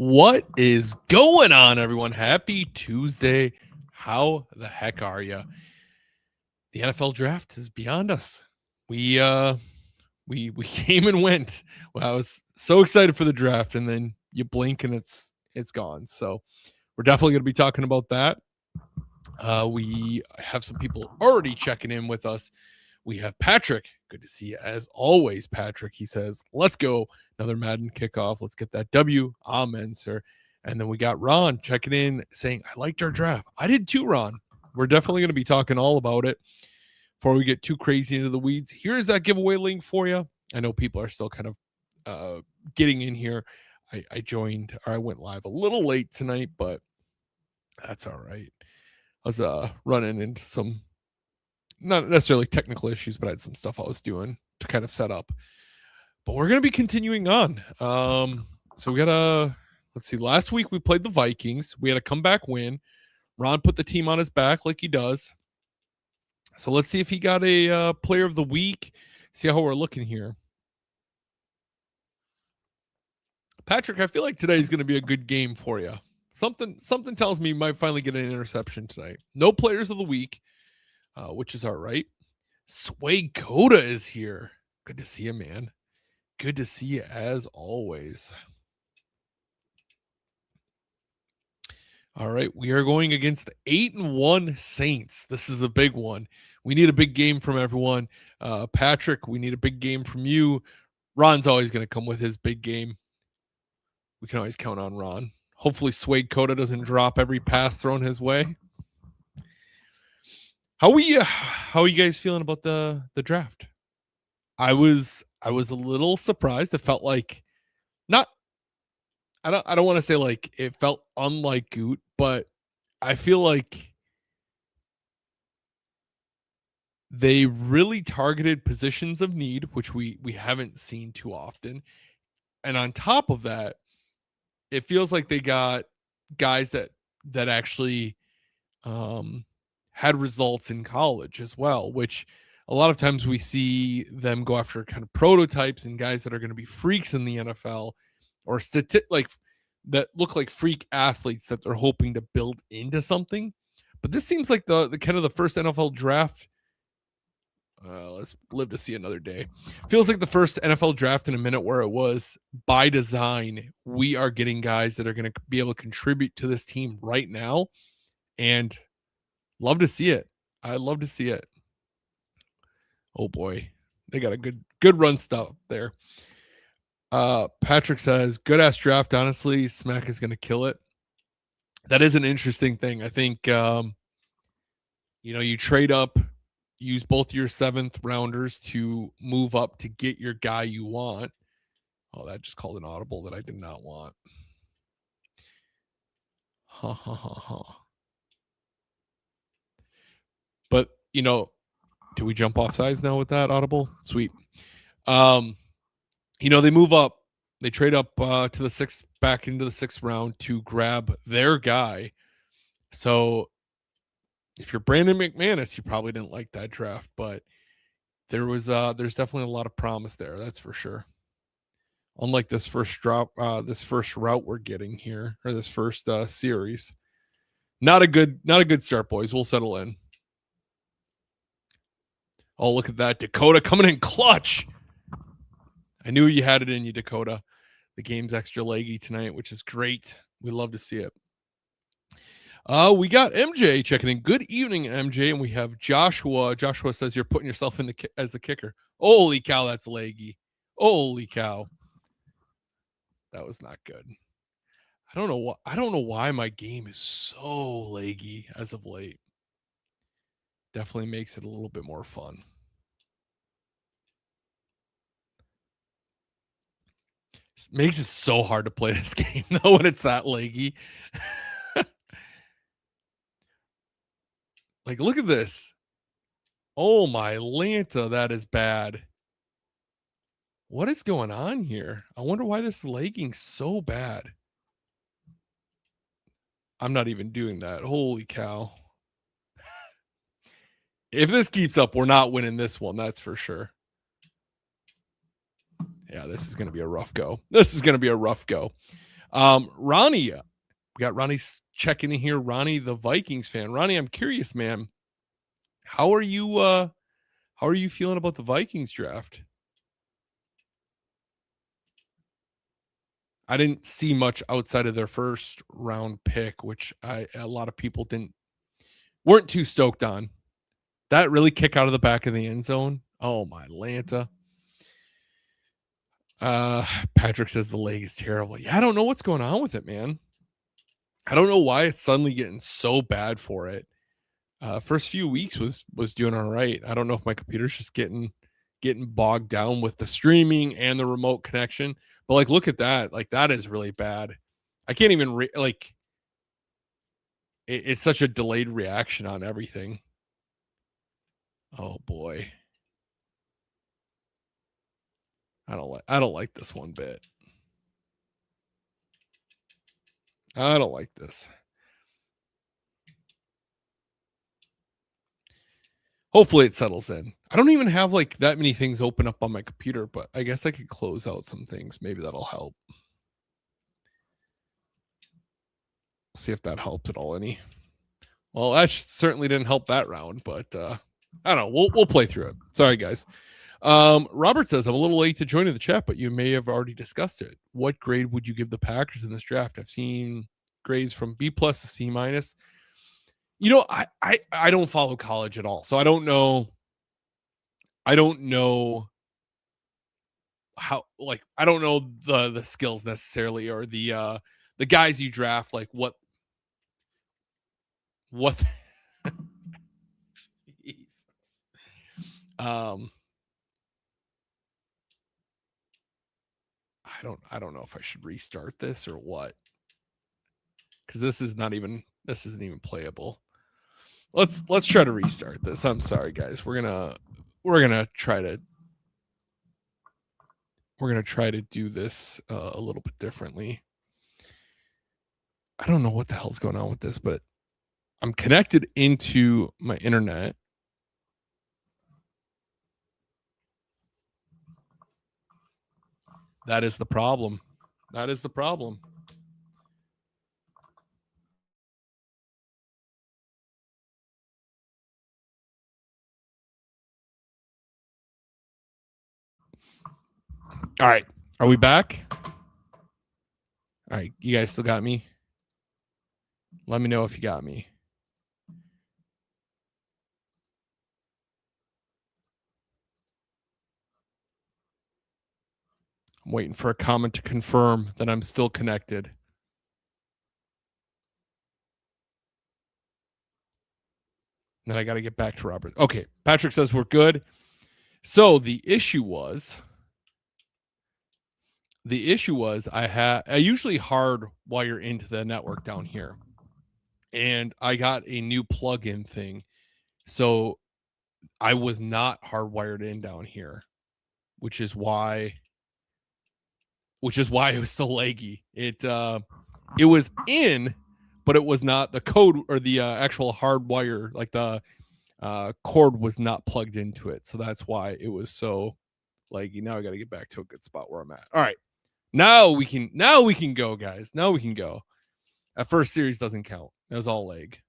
What is going on, everyone? Happy Tuesday. How the heck are you? The NFL draft is beyond us. We came and went. Well, I was so excited for the draft, and then you blink and it's gone. So we're definitely going to be talking about that. We have some people already checking in with us. We have Patrick. Good to see you as always, Patrick. He says, let's go. Another Madden kickoff. Let's get that W. Amen, sir. And then we got Ron checking in saying, I liked our draft. I did too, Ron. We're definitely going to be talking all about it before we get too crazy into the weeds. Here's that giveaway link for you. I know people are still kind of getting in here. I joined, or I went live a little late tonight, but that's all right. I was running into some not necessarily technical issues, but I had some stuff I was doing to kind of set up. But we're going to be continuing on. So we got let's see. Last week we played the Vikings. We had a comeback win. Ron put the team on his back like he does. So let's see if he got a player of the week. See how we're looking here. Patrick, I feel like today is going to be a good game for you. Something tells me you might finally get an interception tonight. No players of the week. Which is all right. Sway Coda is here. Good to see you, man. Good to see you as always. All right, we are going against the 8-1 Saints. This is a big one. We need a big game from everyone. Patrick, we need a big game from you. Ron's always going to come with his big game. We can always count on Ron. Hopefully Sway Coda doesn't drop every pass thrown his way. How are you guys feeling about the draft? I was a little surprised. It felt like I don't want to say like it felt unlike Goot, but I feel like they really targeted positions of need, which we haven't seen too often. And on top of that, it feels like they got guys that actually had results in college as well, which a lot of times we see them go after kind of prototypes and guys that are going to be freaks in the NFL or like that look like freak athletes that they're hoping to build into something. But this seems like the kind of the first NFL draft. Let's live to see another day. Feels like the first NFL draft in a minute where it was by design. We are getting guys that are going to be able to contribute to this team right now. And love to see it. I love to see it. Oh boy, they got a good run stop there. Patrick says, good ass draft. Honestly, Smack is going to kill it. That is an interesting thing. I think, you trade up, use both your 7th rounders to move up to get your guy you want. Oh, that just called an audible that I did not want. Ha ha ha ha. But, do we jump off sides now with that audible? Sweet. They move up. They trade up to the 6th, back into the 6th round to grab their guy. So if you're Brandon McManus, you probably didn't like that draft, but there's definitely a lot of promise there. That's for sure. Unlike this first route we're getting here, or this first series. Not a good start, boys. We'll settle in. Oh, look at that. Dakota coming in clutch. I knew you had it in you, Dakota. The game's extra leggy tonight, which is great. We love to see it. We got MJ checking in. Good evening, MJ. And we have Joshua. Joshua says you're putting yourself in as the kicker. Holy cow, that's leggy. Holy cow. That was not good. I don't know why my game is so leggy as of late. Definitely makes it a little bit more fun. It makes it so hard to play this game though when it's that leggy. Like, look at this. Oh my Lanta, that is bad. What is going on here? I wonder why this is lagging so bad. I'm not even doing that. Holy cow. If this keeps up, we're not winning this one. That's for sure. Yeah, this is going to be a rough go. Ronnie, we got Ronnie checking in here. Ronnie, the Vikings fan. Ronnie, I'm curious, man. How are you? How are you feeling about the Vikings draft? I didn't see much outside of their first round pick, which a lot of people weren't too stoked on. That really kick out of the back of the end zone. Oh my Lanta. Patrick says the leg is terrible. Yeah, I don't know what's going on with it, man. I don't know why it's suddenly getting so bad for it. First few weeks was doing all right. I don't know if my computer's just getting bogged down with the streaming and the remote connection. But like, look at that. Like, that is really bad. I can't even it's such a delayed reaction on everything. Oh boy. I don't like this one bit. I don't like this. Hopefully it settles in. I don't even have like that many things open up on my computer, but I guess I could close out some things. Maybe that'll help. See if that helped at all any. Well, that certainly didn't help that round, but I don't know. We'll play through it. Sorry, guys. Robert says, I'm a little late to join in the chat, but you may have already discussed it. What grade would you give the Packers in this draft? I've seen grades from B+ to C-. You know, I don't follow college at all, so I don't know how, like, I don't know the skills necessarily, or the guys you draft, like what um I don't know if I should restart this or what, because this isn't even playable. Let's try to restart this. I'm sorry, guys. We're gonna try to do this a little bit differently. I don't know what the hell's going on with this, but I'm connected into my internet. That is the problem. That is the problem. All right. Are we back? All right. You guys still got me? Let me know if you got me. I'm waiting for a comment to confirm that I'm still connected. Then I got to get back to Robert. Okay. Patrick says we're good. So the issue was I usually hardwire into the network down here, and I got a new plug-in thing. So I was not hardwired in down here, which is why it was so laggy. It was in, but it was not the code or the actual hardwire, like the cord was not plugged into it. So that's why it was so laggy. Now I got to get back to a good spot where I'm at. All right. Now we can go, guys. Now we can go. That first series doesn't count. That was all leg.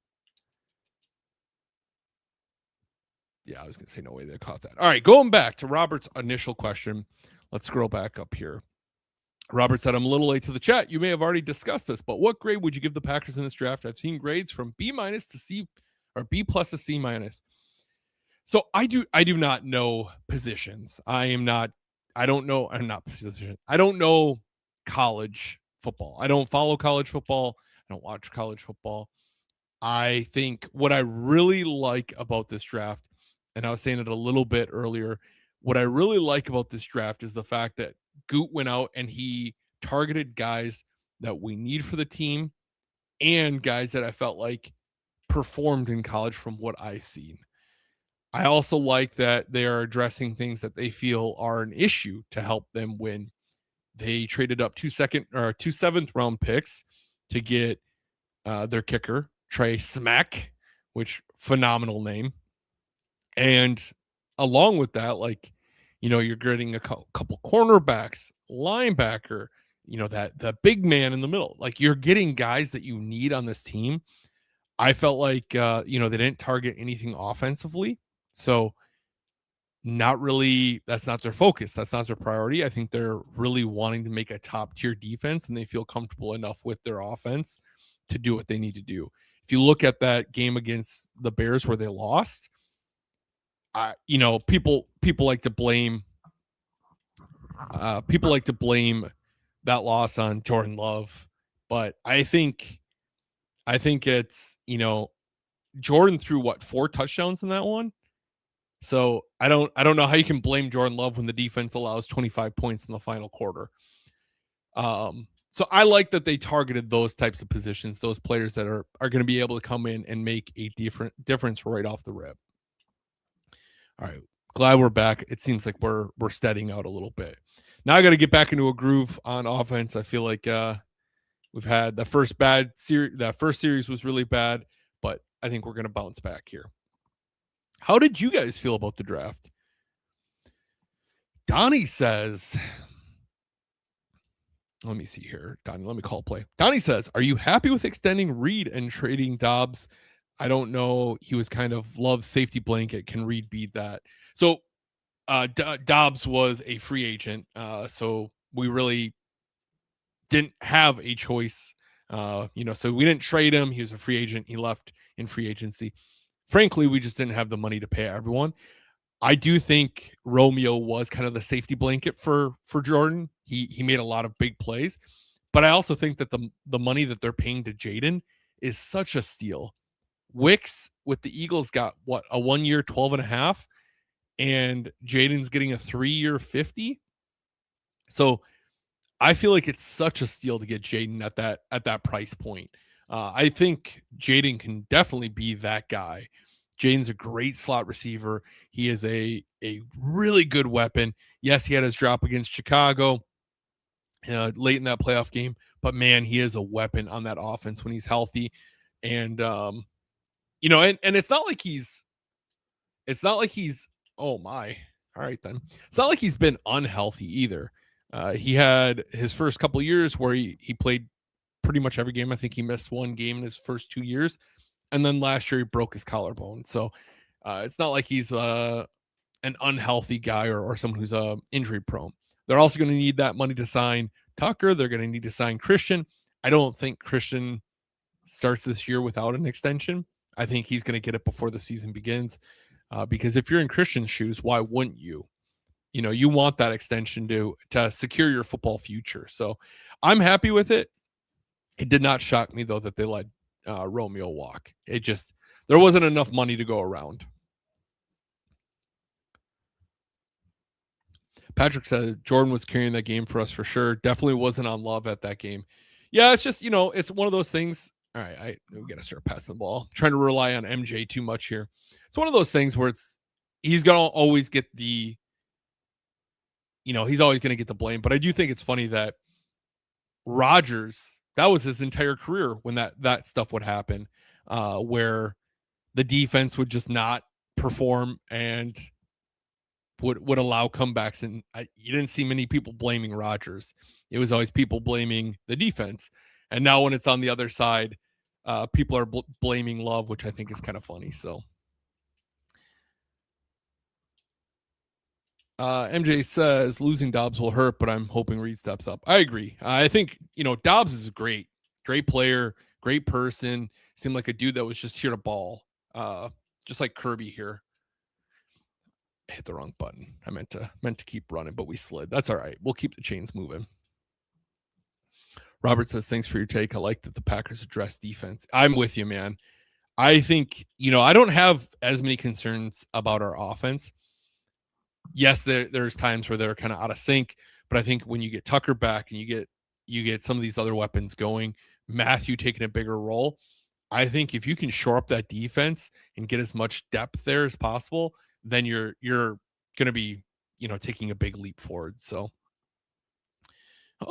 Yeah, I was going to say no way they caught that. All right, going back to Robert's initial question. Let's scroll back up here. Robert said, I'm a little late to the chat. You may have already discussed this, but what grade would you give the Packers in this draft? I've seen grades from B- to C, or B+ to C-. So I do not know positions. I'm not position. I don't know college football. I don't follow college football. I don't watch college football. I think what I really like about this draft, and I was saying it a little bit earlier, what I really like about this draft is the fact that Goot went out and he targeted guys that we need for the team and guys that I felt like performed in college from what I've seen. I also like that they are addressing things that they feel are an issue to help them win. They traded up 2 7th round picks to get their kicker, Trey Smack, which phenomenal name. And along with that, like, you're getting a couple cornerbacks, linebacker, that the big man in the middle. Like you're getting guys that you need on this team. I felt like they didn't target anything offensively. So not really, that's not their focus. That's not their priority. I think they're really wanting to make a top tier defense and they feel comfortable enough with their offense to do what they need to do. If you look at that game against the Bears where they lost, people like to blame that loss on Jordan Love, but I think it's Jordan threw what 4 touchdowns in that one. So I don't know how you can blame Jordan Love when the defense allows 25 points in the final quarter. So I like that they targeted those types of positions, those players that are going to be able to come in and make a difference right off the rip. All right, glad we're back. It seems like we're steadying out a little bit. Now I got to get back into a groove on offense. I feel like we've had the first series. That first series was really bad, but I think we're going to bounce back here. How did you guys feel about the draft? Donnie says, let me see here. Donnie, let me call play. Donnie says, are you happy with extending Reed and trading Dobbs? I don't know. He was kind of Love's safety blanket. Can Reed beat that? So Dobbs was a free agent. So we really didn't have a choice. So we didn't trade him. He was a free agent. He left in free agency. Frankly, we just didn't have the money to pay everyone. I do think Romeo was kind of the safety blanket for Jordan. He made a lot of big plays, but I also think that the money that they're paying to Jaden is such a steal. Wicks with the Eagles got what, a 1 year 12.5, and Jaden's getting a 3 year 50. So I feel like it's such a steal to get Jaden at that price point. I think Jaden can definitely be that guy. Jaden's a great slot receiver. He is a really good weapon. Yes, he had his drop against Chicago late in that playoff game, but man, he is a weapon on that offense when he's healthy. And and it's not like he's oh my. All right then. It's not like he's been unhealthy either. He had his first couple of years where he played pretty much every game. I think he missed 1 game in his first 2 years. And then last year he broke his collarbone. So it's not like he's an unhealthy guy or someone who's injury prone. They're also going to need that money to sign Tucker. They're going to need to sign Christian. I don't think Christian starts this year without an extension. I think he's going to get it before the season begins. Because if you're in Christian's shoes, why wouldn't you? You want that extension to secure your football future. So I'm happy with it. It did not shock me, though, that they let Romeo walk. There wasn't enough money to go around. Patrick said Jordan was carrying that game for us for sure. Definitely wasn't on Love at that game. Yeah, it's just, it's one of those things. All right, we got to start passing the ball. I'm trying to rely on MJ too much here. It's one of those things where he's going to always get he's always going to get the blame. But I do think it's funny that Rodgers, that was his entire career when that stuff would happen, where the defense would just not perform and would allow comebacks. And you didn't see many people blaming Rodgers. It was always people blaming the defense. And now when it's on the other side, people are blaming Love, which I think is kind of funny. So MJ says losing Dobbs will hurt, but I'm hoping Reed steps up. I agree. I think, Dobbs is a great player, great person. Seemed like a dude that was just here to ball. Just like Kirby here. I hit the wrong button. I meant to keep running, but we slid. That's all right. We'll keep the chains moving. Robert says, thanks for your take. I like that the Packers address defense. I'm with you, man. I think, I don't have as many concerns about our offense. Yes, there's times where they're kind of out of sync, but I think when you get Tucker back and you get some of these other weapons going, Matthew taking a bigger role, I think if you can shore up that defense and get as much depth there as possible, then you're going to be, taking a big leap forward. So,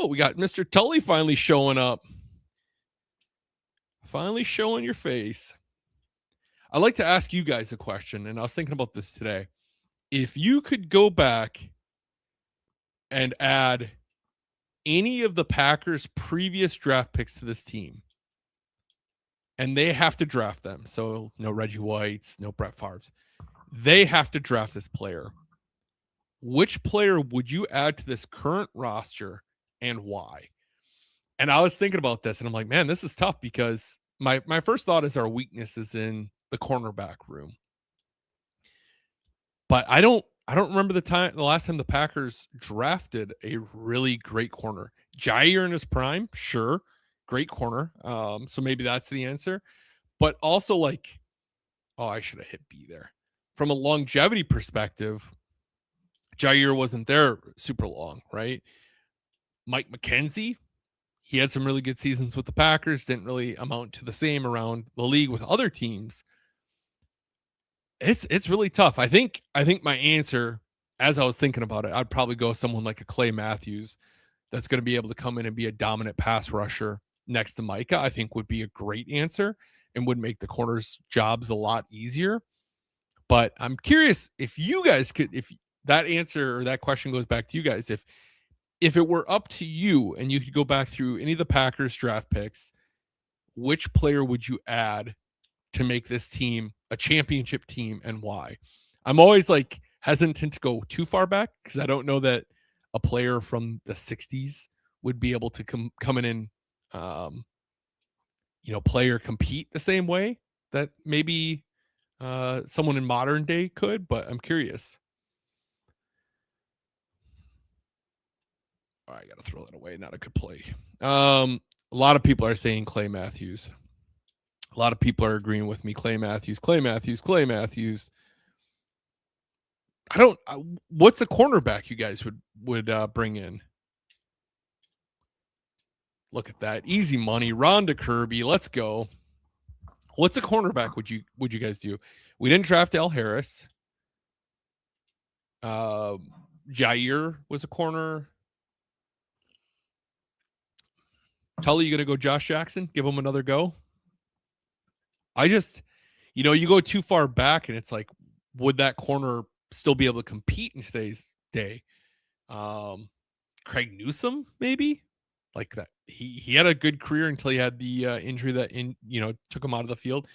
we got Mr. Tully finally showing up. Finally showing your face. I'd like to ask you guys a question, and I was thinking about this today. If you could go back and add any of the Packers' previous draft picks to this team, and they have to draft them. So no Reggie Whites, no Brett Favre's. They have to draft this player. Which player would you add to this current roster and why? And I was thinking about this and I'm like, man, this is tough because my first thought is our weakness is in the cornerback room. But I don't remember the last time the Packers drafted a really great corner. Jair in his prime, sure, great corner. So maybe that's the answer. But also like, oh, I should have hit B there. From a longevity perspective, Jair wasn't there super long, right? Mike McKenzie, he had some really good seasons with the Packers, didn't really amount to the same around the league with other teams. It's really tough. I think my answer, as I was thinking about it, I'd probably go someone like a Clay Matthews that's going to be able to come in and be a dominant pass rusher next to Micah. I think would be a great answer and would make the corners' jobs a lot easier. But I'm curious if you guys could, if that answer or that question goes back to you guys, if it were up to you and you could go back through any of the Packers draft picks, which player would you add to make this team a championship team and why? I'm always like hesitant to go too far back because I don't know that a player from the 60s would be able to come in and play or compete the same way that maybe someone in modern day could, but I'm curious. Oh, I got to throw that away. Not a good play. A lot of people are saying Clay Matthews. A lot of people are agreeing with me. Clay Matthews, Clay Matthews, Clay Matthews. What's a cornerback you guys would bring in? Look at that. Easy money. Rhonda Kirby. Let's go. What's a cornerback would you guys do? We didn't draft Al Harris. Jair was a corner. Tully, you gonna go Josh Jackson? Give him another go? I just, you go too far back and it's like, would that corner still be able to compete in today's day? Craig Newsome, maybe? Like that. He had a good career until he had the injury that took him out of the field.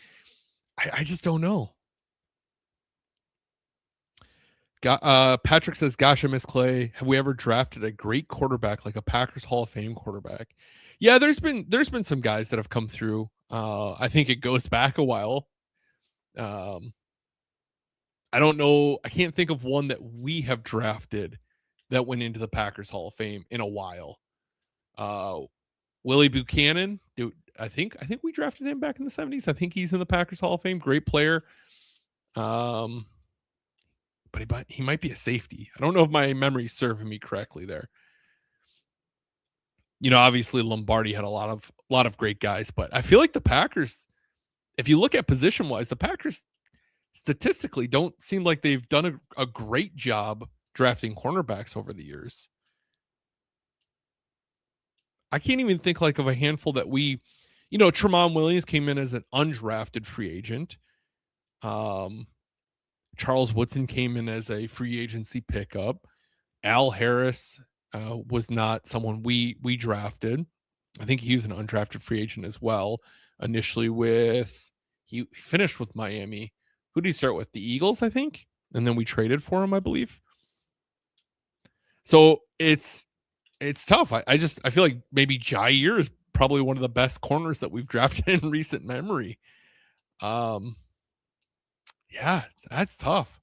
I just don't know. Patrick says, gosh, I miss Clay. Have we ever drafted a great quarterback like a Packers Hall of Fame quarterback? Yeah, there's been some guys that have come through. I think it goes back a while. I don't know. I can't think of one that we have drafted that went into the Packers Hall of Fame in a while. Willie Buchanan, dude, I think we drafted him back in the 70s. I think he's in the Packers Hall of Fame. Great player. But he might be a safety. I don't know if my memory's serving me correctly there. Obviously Lombardi had a lot of great guys, but I feel like the Packers, if you look at position wise, the Packers statistically don't seem like they've done a great job drafting cornerbacks over the years. I can't even think like of a handful that Tramon Williams came in as an undrafted free agent. Charles Woodson came in as a free agency pickup. Al Harris was not someone we drafted. I think he was an undrafted free agent as well. Initially he finished with Miami. Who did he start with? The Eagles, I think. And then we traded for him, I believe. So it's tough. I feel like maybe Jair is probably one of the best corners that we've drafted in recent memory. Yeah, that's tough.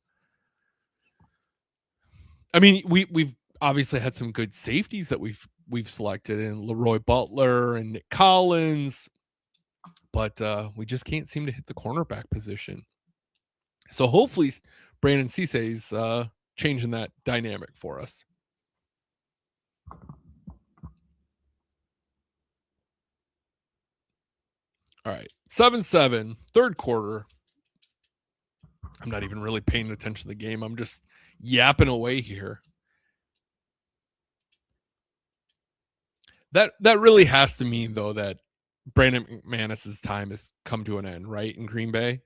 I mean, we've obviously had some good safeties that we've selected in Leroy Butler and Nick Collins, but we just can't seem to hit the cornerback position. So hopefully Brandon Cissé is changing that dynamic for us. All right, 7-7, third quarter. I'm not even really paying attention to the game. I'm just yapping away here. That really has to mean, though, that Brandon McManus's time has come to an end, right? In Green Bay.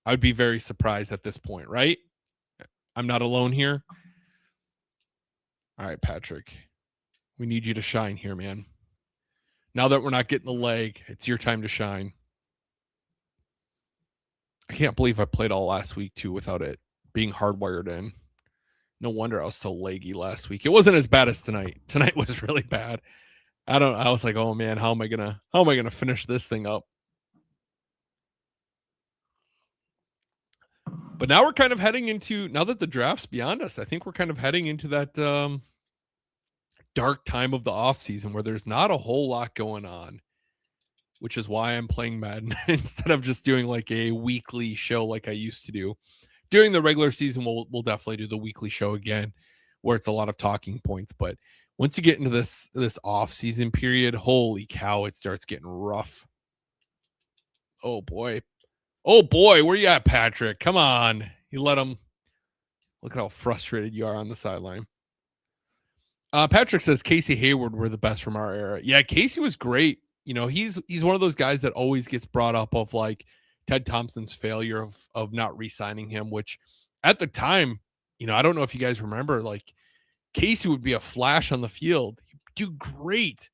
I would be very surprised at this point, right? I'm not alone here. All right, Patrick. We need you to shine here, man. Now that we're not getting the leg, it's your time to shine. I can't believe I played all last week too without it being hardwired in. No wonder I was so leggy last week. It wasn't as bad as tonight. Tonight was really bad. I was like, oh man, how am I gonna finish this thing up? But now we're kind of heading into, now that the draft's beyond us, I think we're kind of heading into that dark time of the off season where there's not a whole lot going on, which is why I'm playing Madden instead of just doing like a weekly show like I used to do. During the regular season, we'll definitely do the weekly show again, where it's a lot of talking points. But once you get into this off season period, holy cow, it starts getting rough. Oh boy, where you at, Patrick? Come on, you let him. Look at how frustrated you are on the sideline. Patrick says Casey Hayward were the best from our era. Yeah, Casey was great. You know, he's one of those guys that always gets brought up of like Ted Thompson's failure of not re-signing him, which at the time, you know, I don't know if you guys remember, like Casey would be a flash on the field. He'd do great,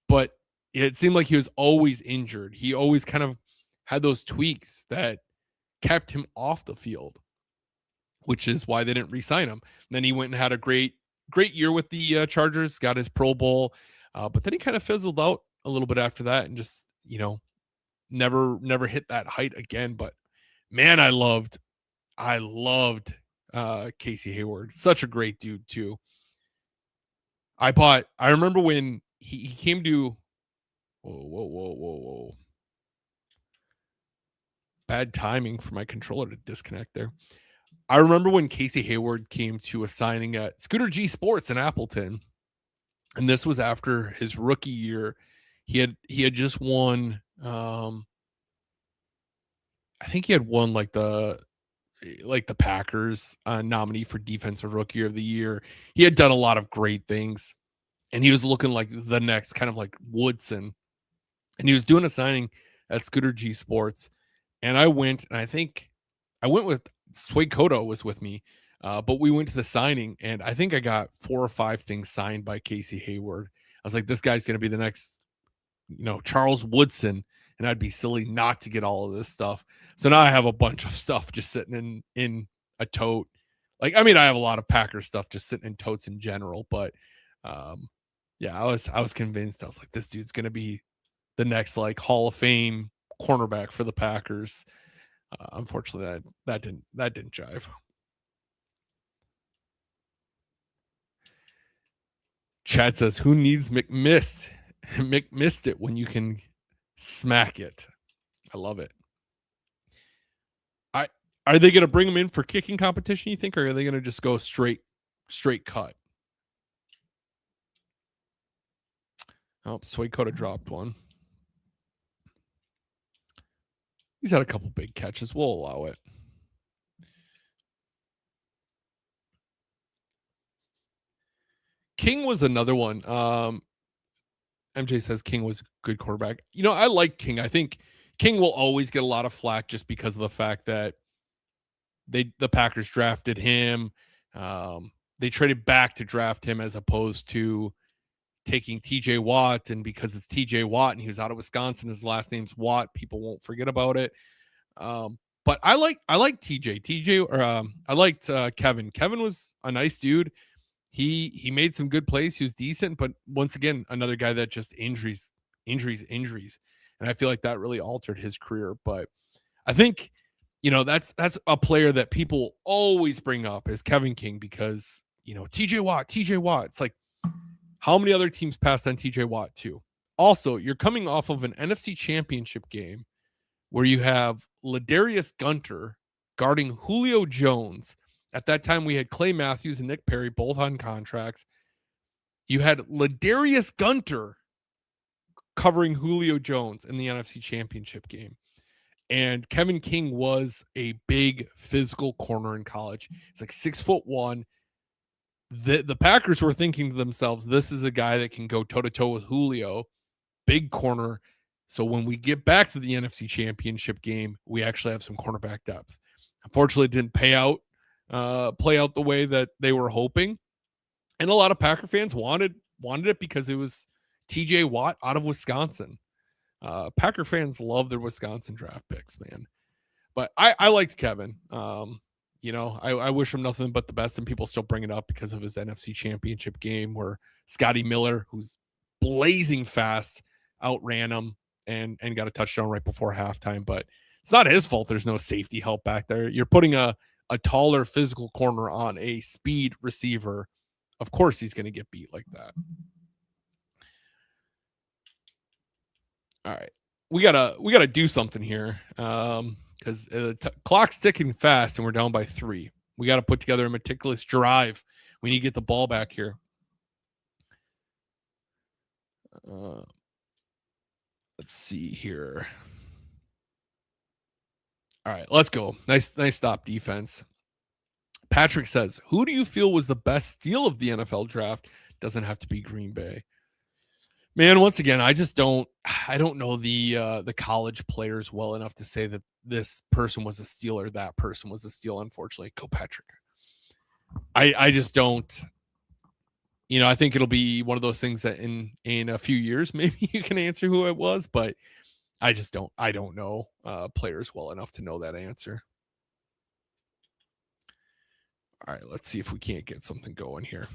but it seemed like he was always injured. He always kind of had those tweaks that kept him off the field, which is why they didn't re-sign him. And then he went and had a great year with the Chargers, got his Pro Bowl, but then he kind of fizzled out a little bit after that and just, you know, never hit that height again. But man, I loved Casey Hayward. Such a great dude too. I remember when he came to, whoa. Bad timing for my controller to disconnect there. I remember when Casey Hayward came to a signing at Scooter G Sports in Appleton, and this was after his rookie year. He had just won. I think he had won like the Packers nominee for Defensive Rookie of the Year. He had done a lot of great things, and he was looking like the next kind of like Woodson. And he was doing a signing at Scooter G Sports, and I went, and I think I went with Sway Kodo was with me, but we went to the signing, and I think I got 4 or 5 things signed by Casey Hayward. I was like, this guy's going to be the next, you know, Charles Woodson, and I'd be silly not to get all of this stuff. So now I have a bunch of stuff just sitting in a tote. Like, I mean, I have a lot of Packer stuff just sitting in totes in general, but yeah, I was convinced. I was like, this dude's going to be the next like Hall of Fame cornerback for the Packers. Unfortunately, that didn't jive. Chad says, "Who needs McMissed? McMissed it when you can smack it." I love it. Are they going to bring him in for kicking competition? You think, or are they going to just go straight cut? Oh, Sway Coda dropped one. He's had a couple big catches. We'll allow it. King was another one. MJ says King was a good quarterback. You know, I like King. I think King will always get a lot of flack just because of the fact that the Packers drafted him. They traded back to draft him as opposed to taking TJ Watt, and because it's TJ Watt and he was out of Wisconsin, his last name's Watt, people won't forget about it. But I like TJ, or I liked Kevin. Kevin was a nice dude. He made some good plays. He was decent, but once again, another guy that just injuries. And I feel like that really altered his career. But I think, you know, that's a player that people always bring up is Kevin King, because, you know, TJ Watt. It's like, how many other teams passed on TJ Watt too? Also, you're coming off of an NFC Championship game where you have Ladarius Gunter guarding Julio Jones. At that time, we had Clay Matthews and Nick Perry both on contracts. You had Ladarius Gunter covering Julio Jones in the NFC Championship game. And Kevin King was a big physical corner in college. It's like 6'1". The Packers were thinking to themselves, this is a guy that can go toe-to-toe with Julio, big corner. So when we get back to the NFC Championship game, we actually have some cornerback depth. Unfortunately, it didn't play out the way that they were hoping. And a lot of Packer fans wanted wanted it because it was TJ Watt out of Wisconsin. Packer fans love their Wisconsin draft picks, man. But I liked Kevin. I wish him nothing but the best, and people still bring it up because of his NFC Championship game where Scotty Miller, who's blazing fast, outran him and got a touchdown right before halftime. But it's not his fault. There's no safety help back there. You're putting a taller physical corner on a speed receiver. Of course he's going to get beat like that. All right. We gotta do something here. Because the clock's ticking fast and we're down by 3. We got to put together a meticulous drive. We need to get the ball back here. Let's see here. All right, let's go. Nice stop defense. Patrick says, who do you feel was the best steal of the NFL draft? Doesn't have to be Green Bay. Man, once again, I don't know the college players well enough to say that this person was a steal or that person was a steal, unfortunately. Go Patrick. I just don't. I think it'll be one of those things that in a few years, maybe you can answer who it was, but I don't know players well enough to know that answer. All right, let's see if we can't get something going here.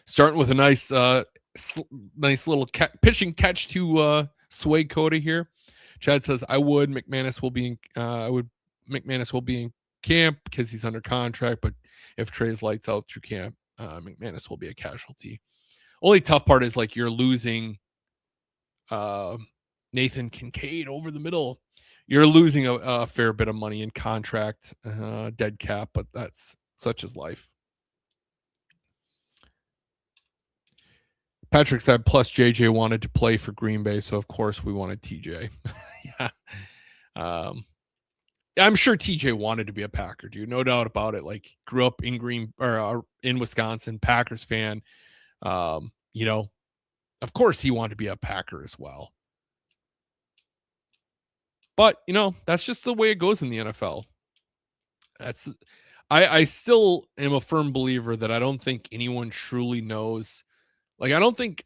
Starting with a nice little pitching catch to Sway Coda here. Chad says, McManus will be in camp because he's under contract, but if Trey's lights out through camp, McManus will be a casualty. Only tough part is like you're losing Nathan Kincaid over the middle. You're losing a fair bit of money in contract, dead cap, but that's such is life. Patrick said, plus JJ wanted to play for Green Bay, so of course we wanted TJ. Yeah. I'm sure TJ wanted to be a Packer, dude. No doubt about it. Like, grew up in in Wisconsin, Packers fan. Of course he wanted to be a Packer as well. But, that's just the way it goes in the NFL. I still am a firm believer that I don't think anyone truly knows. Like, I don't think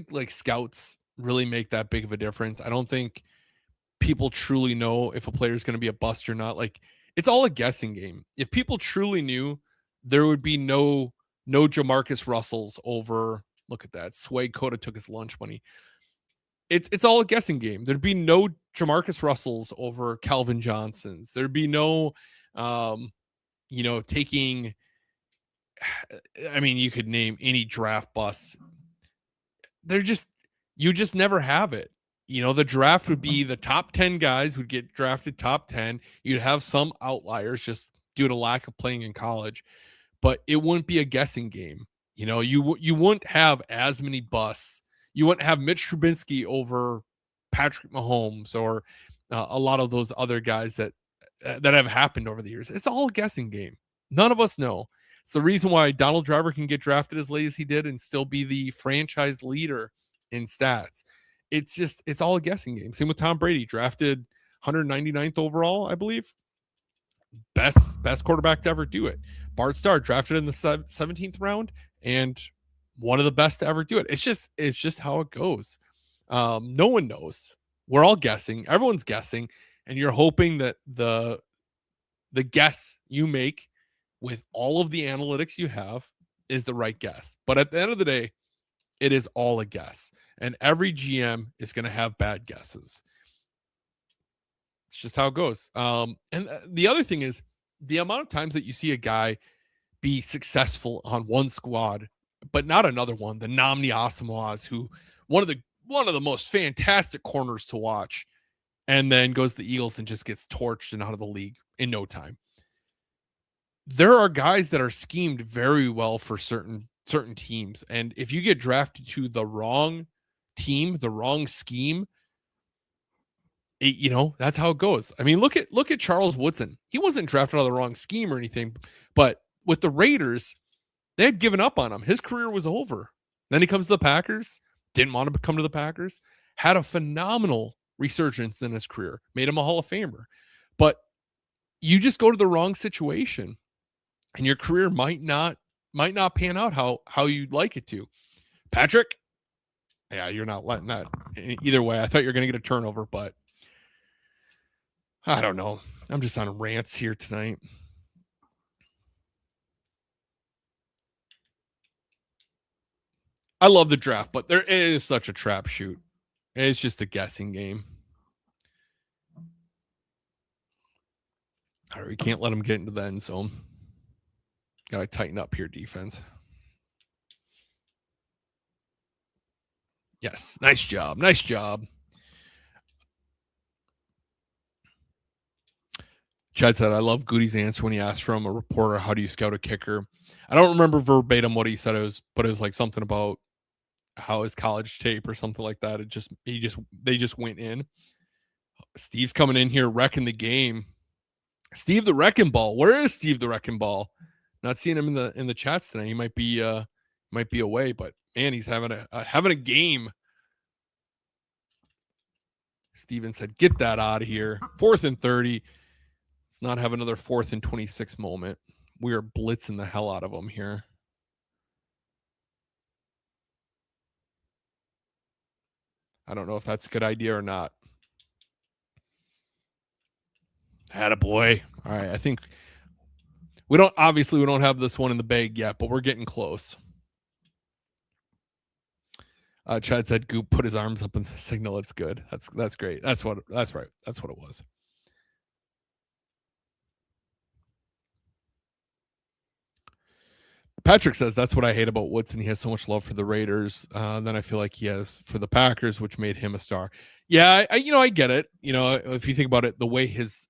like scouts really make that big of a difference. I don't think people truly know if a player is going to be a bust or not. Like, it's all a guessing game. If people truly knew, there would be no Jamarcus Russells over. Look at that. Sway Coda took his lunch money. It's all a guessing game. There'd be no Jamarcus Russells over Calvin Johnsons. There'd be no, taking. I mean, you could name any draft busts. You just never have it. The draft would be the top 10 guys would get drafted top 10. You'd have some outliers just due to lack of playing in college, but it wouldn't be a guessing game. You wouldn't have as many busts. You wouldn't have Mitch Trubisky over Patrick Mahomes or a lot of those other guys that have happened over the years. It's all a guessing game. None of us know. It's the reason why Donald Driver can get drafted as late as he did and still be the franchise leader in stats. It's all a guessing game. Same with Tom Brady, drafted 199th overall, I believe. Best quarterback to ever do it. Bart Starr drafted in the 17th round and one of the best to ever do it. It's just how it goes. No one knows. We're all guessing. Everyone's guessing, and you're hoping that the guess you make with all of the analytics you have is the right guess. But at the end of the day, it is all a guess. And every GM is going to have bad guesses. It's just how it goes. And the other thing is the amount of times that you see a guy be successful on one squad, but not another one, the Namni Asamoahs, who one of the most fantastic corners to watch, and then goes to the Eagles and just gets torched and out of the league in no time. There are guys that are schemed very well for certain teams. And if you get drafted to the wrong team, the wrong scheme, that's how it goes. I mean, look at Charles Woodson. He wasn't drafted out of the wrong scheme or anything, but with the Raiders, they had given up on him. His career was over. Then he comes to the Packers, didn't want to come to the Packers, had a phenomenal resurgence in his career, made him a Hall of Famer. But you just go to the wrong situation. and your career might not pan out how you'd like it to. Patrick, yeah, you're not letting that either way. I thought you were going to get a turnover, but I don't know. I'm just on rants here tonight. I love the draft, but there is such a trap shoot. It's just a guessing game. All right, we can't let them get into the end zone. Got to tighten up here, defense. Yes, nice job. Nice job. Chad said, I love Goody's answer when he asked from a reporter, how do you scout a kicker? I don't remember verbatim what he said, but it was like something about how his college tape or something like that. They just went in. Steve's coming in here wrecking the game. Steve the Wrecking Ball. Where is Steve the Wrecking Ball? Not seeing him in the chats tonight. He might be away, but man, he's having a game. Steven said, get that out of here. 4th and 30. Let's not have another 4th and 26 moment. We are blitzing the hell out of them here. I don't know if that's a good idea or not. Attaboy. All right, I think we don't have this one in the bag yet, but we're getting close. Chad said Goop put his arms up in the signal. It's good. That's great. That's right. That's what it was. Patrick says that's what I hate about Woodson. He has so much love for the Raiders. Then I feel like he has for the Packers, which made him a star. Yeah, I get it. If you think about it, the way his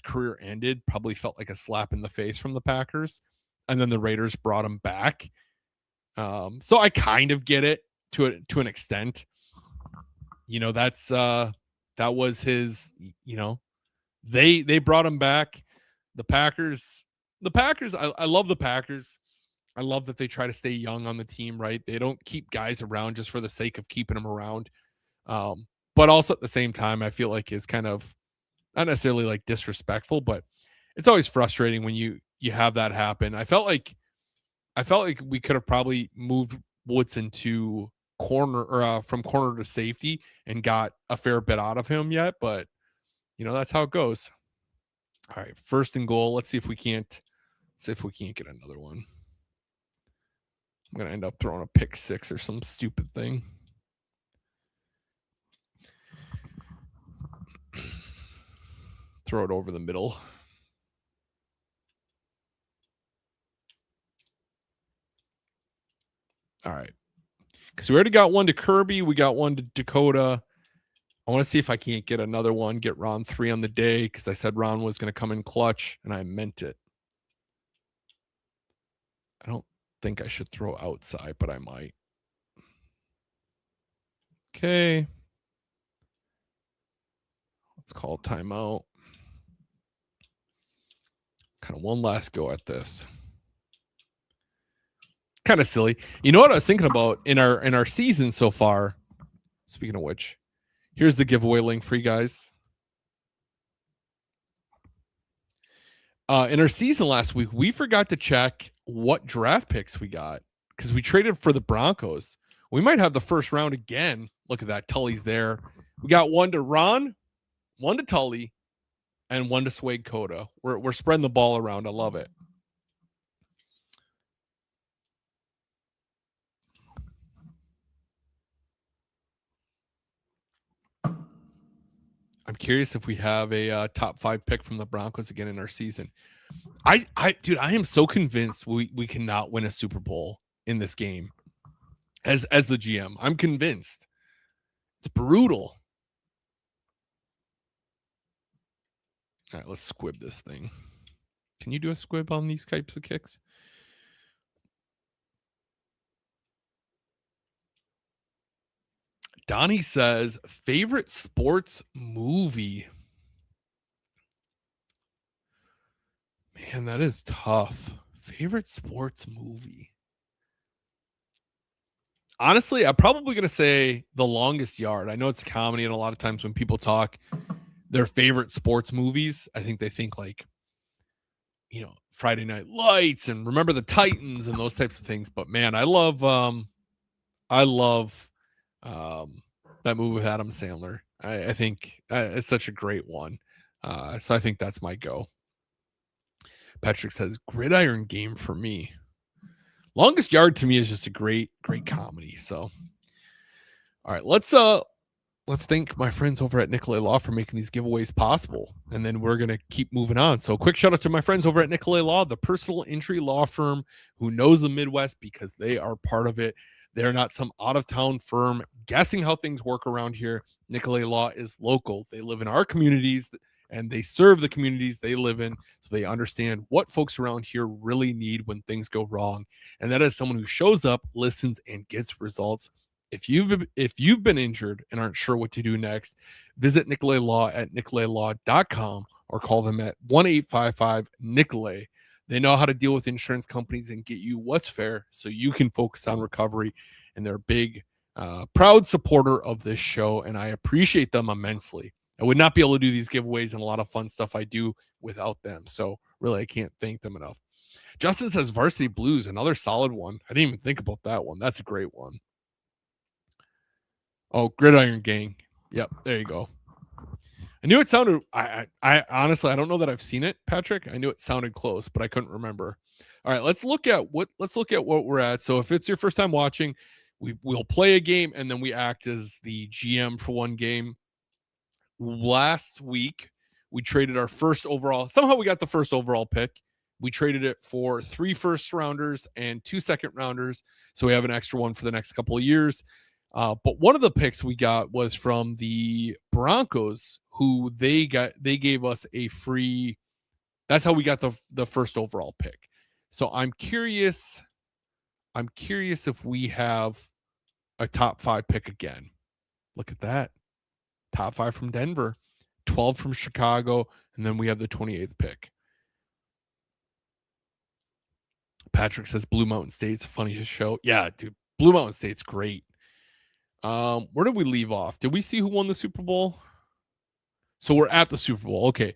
career ended probably felt like a slap in the face from the Packers, and then the Raiders brought him back. So I kind of get it to an extent. That was his. They brought him back. The Packers. I love the Packers. I love that they try to stay young on the team, right? They don't keep guys around just for the sake of keeping them around. But also at the same time, I feel like is kind of not necessarily like disrespectful, but it's always frustrating when you have that happen. I felt like we could have probably moved Woodson to corner or from corner to safety and got a fair bit out of him yet, but that's how it goes. All right, 1st and goal. Let's see if we can't get another one. I'm going to end up throwing a pick 6 or some stupid thing. Throw it over the middle. All right. Because we already got one to Kirby. We got one to Dakota. I want to see if I can't get another one. Get Ron 3 on the day because I said Ron was going to come in clutch, and I meant it. I don't think I should throw outside, but I might. Okay. Let's call timeout. Kind of one last go at this. Kind of silly. You know what I was thinking about in our season so far? Speaking of which, here's the giveaway link for you guys. In our season last week, we forgot to check what draft picks we got because we traded for the Broncos. We might have the first round again. Look at that. Tully's there. We got one to Ron, one to Tully, and one to Swag Coda. We're spreading the ball around. I love it. I'm curious if we have a top 5 pick from the Broncos again in our season. Dude, I am so convinced we cannot win a Super Bowl in this game. As the GM, I'm convinced. It's brutal. All right, let's squib this thing. Can you do a squib on these types of kicks? Donnie says, favorite sports movie. Man, that is tough. Favorite sports movie. Honestly, I'm probably going to say The Longest Yard. I know it's a comedy, and a lot of times when people talk their favorite sports movies, I think they think like Friday Night Lights and Remember the Titans and those types of things. But man, I love um, that movie with Adam Sandler. I think it's such a great one. So I think that's my go. Patrick says Gridiron Game for me. Longest Yard to me is just a great comedy. So, all right, let's thank my friends over at Nicolet Law for making these giveaways possible, and then we're gonna keep moving on. So, quick shout out to my friends over at Nicolet Law, the personal injury law firm who knows the Midwest because they are part of it. They're not some out of town firm guessing how things work around here. Nicolet Law is local. They live in our communities and they serve the communities they live in, so they understand what folks around here really need when things go wrong. And that is someone who shows up, listens, and gets results. If you've been injured and aren't sure what to do next, visit Nicolet Law at nicoletlaw.com or call them at 1-855-NICOLET. They know how to deal with insurance companies and get you what's fair so you can focus on recovery. And they're a big, proud supporter of this show, and I appreciate them immensely. I would not be able to do these giveaways and a lot of fun stuff I do without them. So really, I can't thank them enough. Justin says Varsity Blues, another solid one. I didn't even think about that one. That's a great one. Oh, Gridiron Gang. Yep, there you go. I knew it sounded. I honestly, I don't know that I've seen it, Patrick. I knew it sounded close, but I couldn't remember. All right, let's look at what we're at. So if it's your first time watching, we'll play a game and then we act as the GM for one game. Last week, we traded our first overall. Somehow we got the first overall pick. We traded it for 3 first rounders and 2 second rounders. So we have an extra one for the next couple of years. But one of the picks we got was from the Broncos, who they gave us a free. That's how we got the first overall pick. So I'm curious if we have a top 5 pick again. Look at that. Top 5 from Denver, 12 from Chicago, and then we have the 28th pick. Patrick says Blue Mountain State's the funniest show. Yeah, dude, Blue Mountain State's great. Where did we leave off? Did we see who won the Super Bowl? So we're at the Super Bowl. Okay.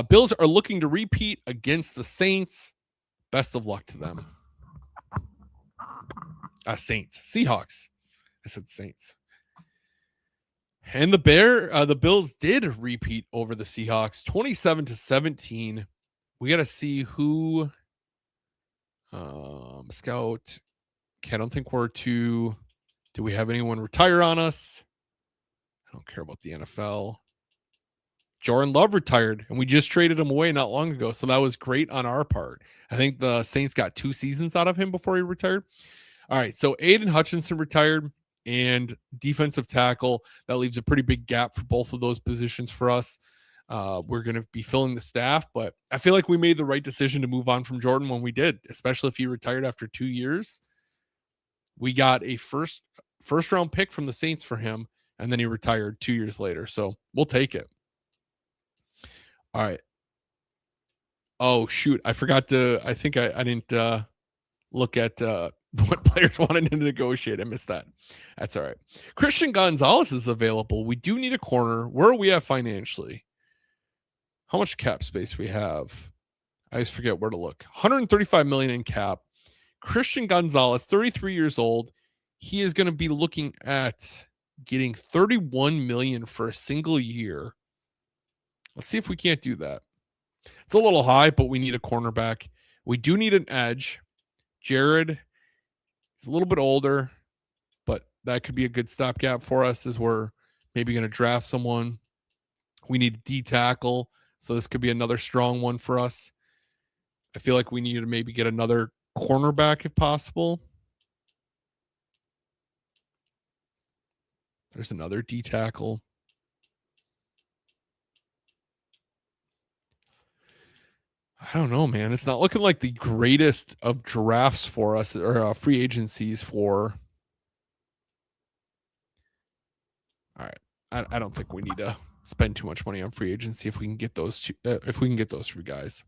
Bills are looking to repeat against the Saints. Best of luck to them. Saints. Seahawks. I said Saints. And the Bills did repeat over the Seahawks, 27-17. We got to see who. Scout. Okay, I don't think we're too. Do we have anyone retire on us? I don't care about the NFL. Jordan Love retired, and we just traded him away not long ago, so that was great on our part. I think the Saints got 2 seasons out of him before he retired. All right, so Aiden Hutchinson retired, and defensive tackle. That leaves a pretty big gap for both of those positions for us. We're going to be filling the staff, but I feel like we made the right decision to move on from Jordan when we did, especially if he retired after 2 years. We got a first round pick from the Saints for him, and then he retired 2 years later. So we'll take it. All right. Oh, shoot. I forgot to, I think I didn't look at what players wanted to negotiate. I missed that. That's all right. Christian Gonzalez is available. We do need a corner. Where are we at financially? How much cap space we have? I always forget where to look. 135 million in cap. Christian Gonzalez, 33 years old. He is going to be looking at getting 31 million for a single year. Let's see if we can't do that. It's a little high, but we need a cornerback. We do need an edge. Jared is a little bit older, but that could be a good stopgap for us as we're maybe going to draft someone. We need a D tackle, so this could be another strong one for us. I feel like we need to maybe get another cornerback if possible. There's another D tackle. I don't know, man. It's not looking like the greatest of drafts for us or free agencies for. All right. I don't think we need to spend too much money on free agency if we can get those two, if we can get those 3 guys.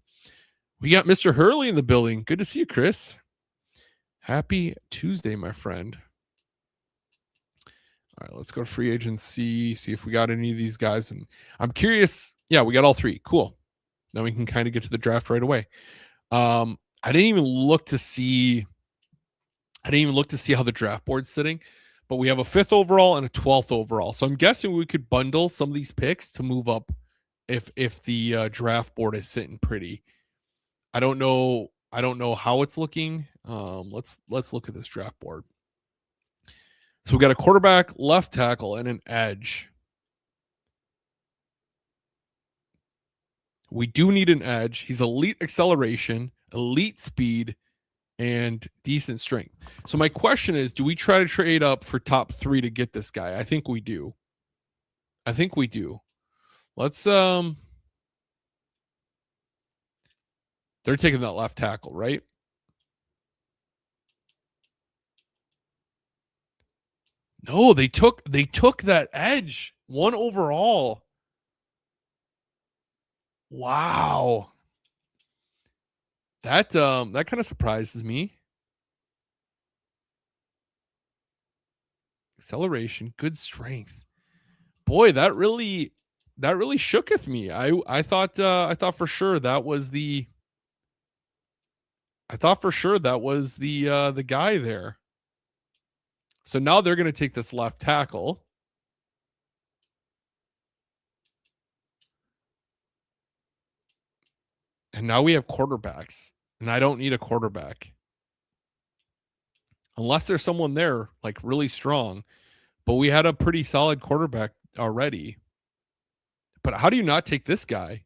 We got Mr. Hurley in the building. Good to see you, Chris. Happy Tuesday, my friend. All right, let's go to free agency, see if we got any of these guys. And I'm curious. Yeah, we got all 3. Cool. Now we can kind of get to the draft right away. I didn't even look to see how the draft board's sitting, but we have a 5th overall and a 12th overall. So I'm guessing we could bundle some of these picks to move up if the draft board is sitting pretty. I don't know how it's looking. Let's look at this draft board. So we got a quarterback, left tackle, and an edge. We do need an edge. He's elite acceleration, elite speed, and decent strength. So my question is, do we try to trade up for top 3 to get this guy? I think we do. Let's they're taking that left tackle, right? No, they took that edge, 1 overall. Wow. That kind of surprises me. Acceleration, good strength. Boy, that really shooketh me. I thought for sure that was the guy there. So now they're going to take this left tackle. And now we have quarterbacks, and I don't need a quarterback. Unless there's someone there like really strong, but we had a pretty solid quarterback already. But how do you not take this guy?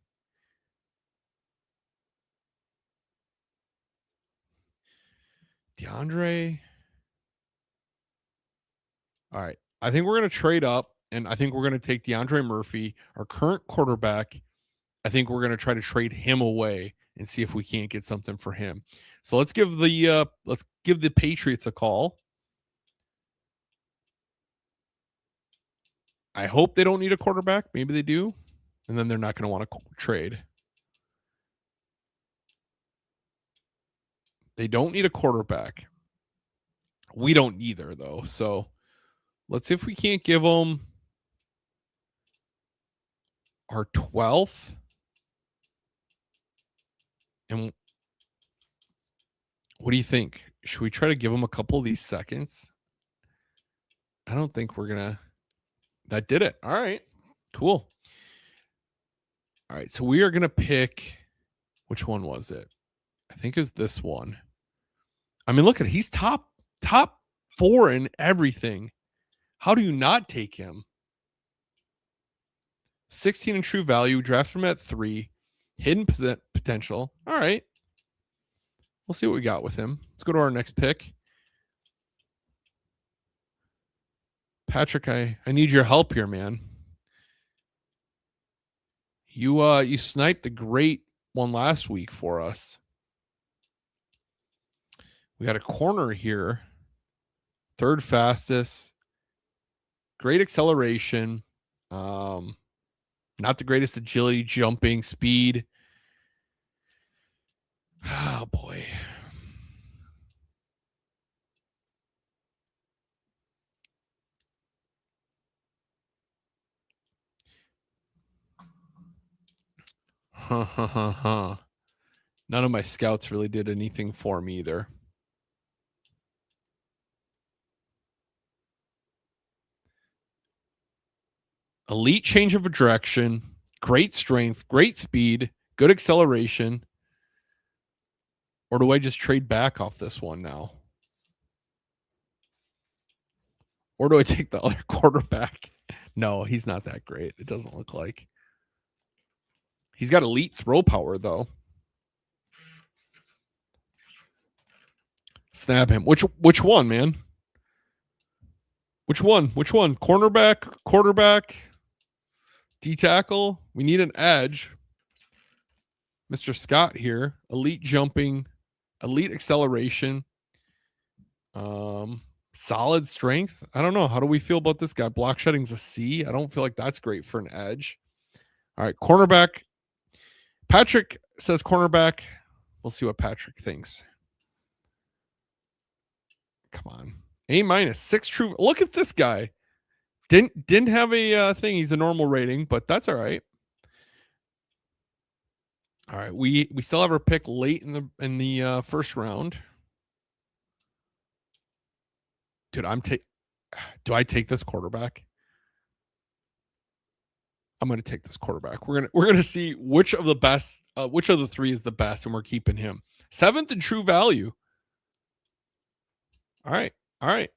DeAndre. All right. I think we're going to trade up, and I think we're going to take DeAndre Murphy, our current quarterback. I think we're going to try to trade him away and see if we can't get something for him. So let's give the Patriots a call. I hope they don't need a quarterback. Maybe they do. And then they're not going to want to trade. They don't need a quarterback. We don't either, though. So let's see if we can't give them our 12th. And what do you think? Should we try to give them a couple of these seconds? I don't think we're going to. That did it. All right. Cool. All right. So we are going to pick. Which one was it? I think it was this one. I mean, look at he's top 4 in everything. How do you not take him? 16 in true value. Draft him at 3. Hidden potential. All right. We'll see what we got with him. Let's go to our next pick. Patrick, I need your help here, man. You sniped the great one last week for us. We got a corner here. 3rd fastest. Great acceleration. Not the greatest agility, jumping, speed. Oh boy. None of my scouts really did anything for me either. Elite change of direction, great strength, great speed, good acceleration. Or do I just trade back off this one now? Or do I take the other quarterback? No, he's not that great. It doesn't look like. He's got elite throw power, though. Snap him. Which one, man? Which one? Cornerback, quarterback, D-tackle. We need an edge. Mr. Scott here. Elite jumping, elite acceleration, solid strength. I don't know. How do we feel about this guy? Block shedding's a C. I don't feel like that's great for an edge. All right, cornerback. Patrick says cornerback. We'll see what Patrick thinks. Come on. A-, 6 true. Look at this guy. Didn't have a thing. He's a normal rating, but that's all right. All right, we still have our pick late in the first round. Dude, do I take this quarterback? I'm going to take this quarterback. We're gonna see which of the three is the best, and we're keeping him. 7th in true value. All right, all right.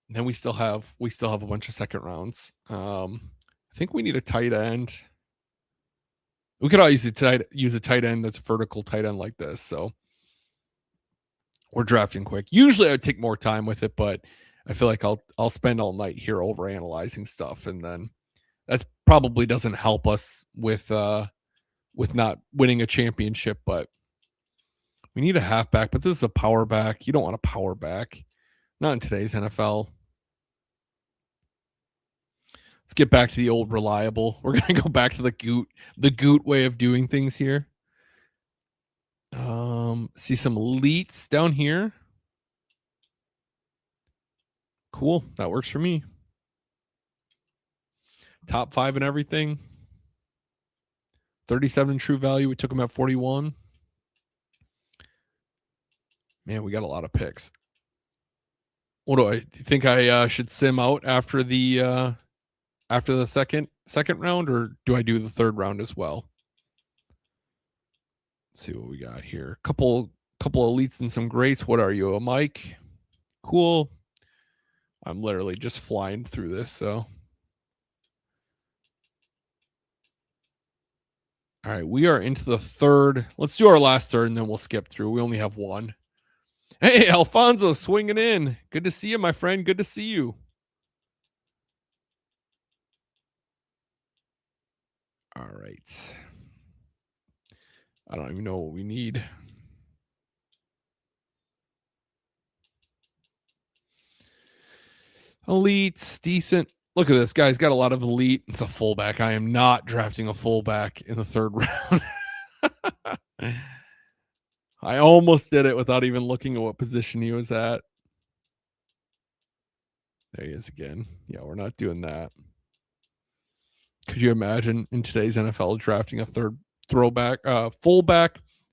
And then we still have a bunch of second rounds. I think we need a tight end. We could all use a tight end that's a vertical tight end like this. So we're drafting quick. Usually I'd take more time with it, but I feel like I'll spend all night here over analyzing stuff, and then that probably doesn't help us with not winning a championship. But we need a halfback, but this is a power back. You don't want a power back, not in today's NFL. Let's get back to the old reliable. We're gonna go back to the goot way of doing things here. See some elites down here. Cool. That works for me. Top 5 and everything. 37 true value. We took him at 41. Man, we got a lot of picks. What do I think I should sim out after the second round, or do I do the third round as well? Let's see what we got here. Couple elites and some greats. What are you, a Mike? Cool. I'm literally just flying through this, so. All right, we are into the third. Let's do our last third, and then we'll skip through. We only have one. Hey, Alfonso, swinging in. Good to see you, my friend. Good to see you. All right. I don't even know what we need. Elites, decent. Look at this guy. He's got a lot of elite. It's a fullback. I am not drafting a fullback in the third round. I almost did it without even looking at what position he was at. There he is again. Yeah, we're not doing that. Could you imagine in today's NFL drafting a third fullback,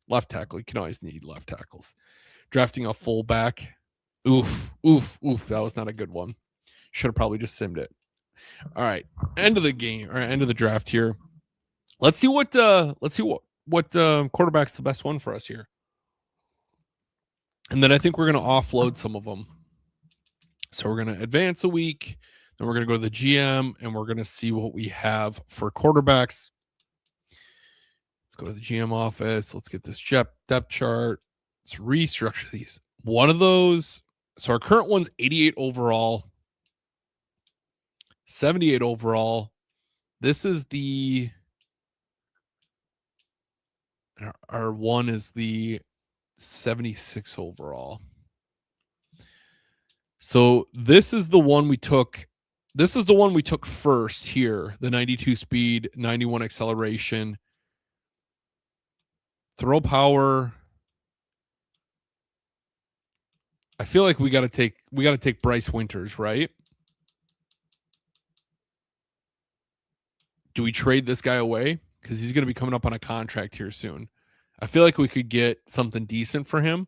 left tackle? You can always need left tackles. Drafting a fullback. Oof. That was not a good one. Should have probably just simmed it. All right. End of the game, or end of the draft here. Let's see what quarterback's the best one for us here. And then I think we're going to offload some of them. So we're going to advance a week. Then we're going to go to the GM, and we're going to see what we have for quarterbacks. Let's go to the GM office. Let's get this depth chart. Let's restructure these. One of those. So our current one's 88 overall, 78 overall. This is our one is the 76 overall. So this is the one we took. This is the one we took first here. The 92 speed, 91 acceleration, throw power. I feel like we got to take Bryce Winters, right? Do we trade this guy away? Because he's going to be coming up on a contract here soon. I feel like we could get something decent for him.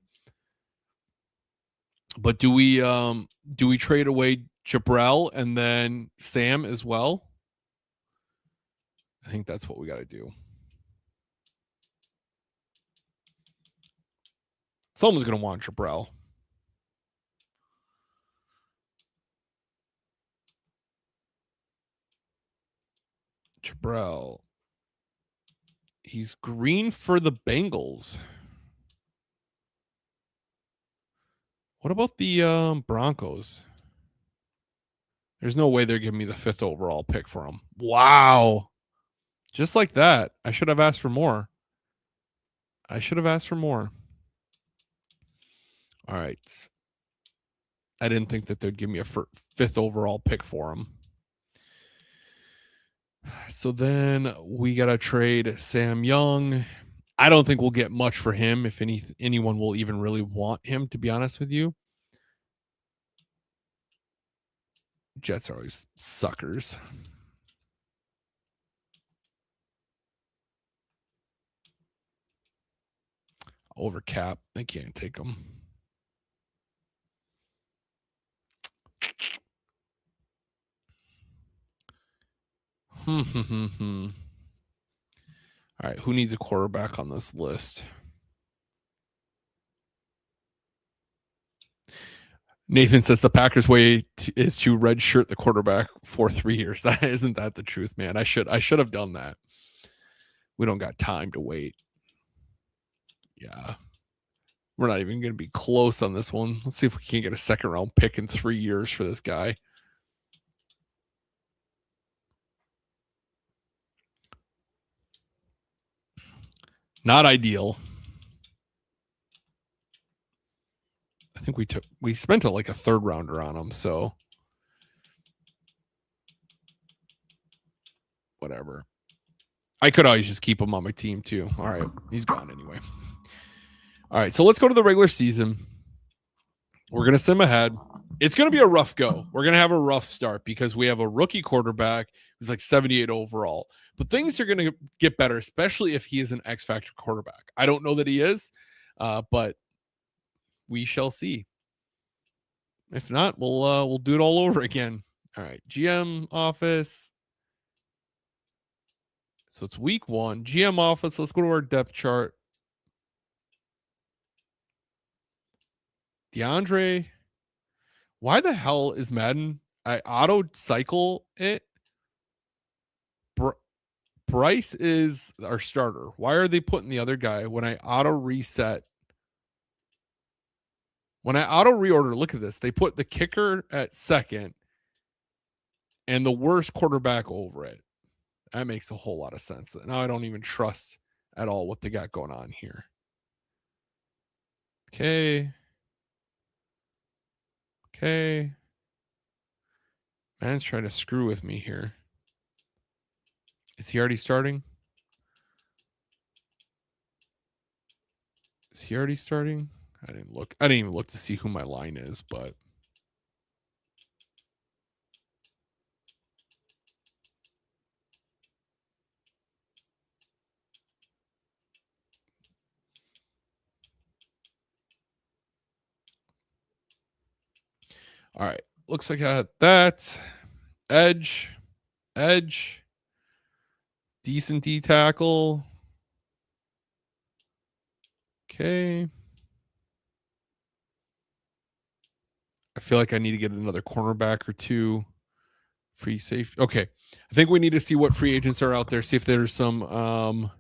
But do we trade away Jabrell and then Sam as well? I think that's what we got to do. Someone's going to want Jabrell. Jabrell. He's green for the Bengals. What about the Broncos? There's no way they're giving me the 5th overall pick for him. Wow. Just like that. I should have asked for more. All right. I didn't think that they'd give me a 5th overall pick for him. So then we got to trade Sam Young. I don't think we'll get much for him, if anyone will even really want him, to be honest with you. Jets are always suckers. over cap. They can't take him. All right, who needs a quarterback on this list? Nathan says the Packers' way is to redshirt the quarterback for 3 years. That isn't that the truth, man. I should have done that. We don't got time to wait. Yeah. We're not even going to be close on this one. Let's see if we can get a second round pick in 3 years for this guy. Not ideal. I think we spent like a third rounder on him, so whatever. I could always just keep him on my team too. All right, he's gone anyway. All right, so let's go to the regular season. We're going to sim ahead. It's going to be a rough go. We're going to have a rough start because we have a rookie quarterback who's like 78 overall. But things are going to get better, especially if he is an X Factor quarterback. I don't know that he is, but we shall see. If not, we'll do it all over again. All right, GM office. So it's week 1. GM office. Let's go to our depth chart. DeAndre. Why the hell is Madden? I auto cycle it. Bryce is our starter. Why are they putting the other guy when I auto reset? When I auto reorder, look at this. They put the kicker at second and the worst quarterback over it. That makes a whole lot of sense. Now I don't even trust at all what they got going on here. Okay. Man's trying to screw with me here. Is he already starting? Is he already starting? I didn't look. I didn't even look to see who my line is, but all right. Looks like I had that. Edge. Decent D tackle. Okay. I feel like I need to get another cornerback or two. Free safety. Okay. I think we need to see what free agents are out there. See if there's some.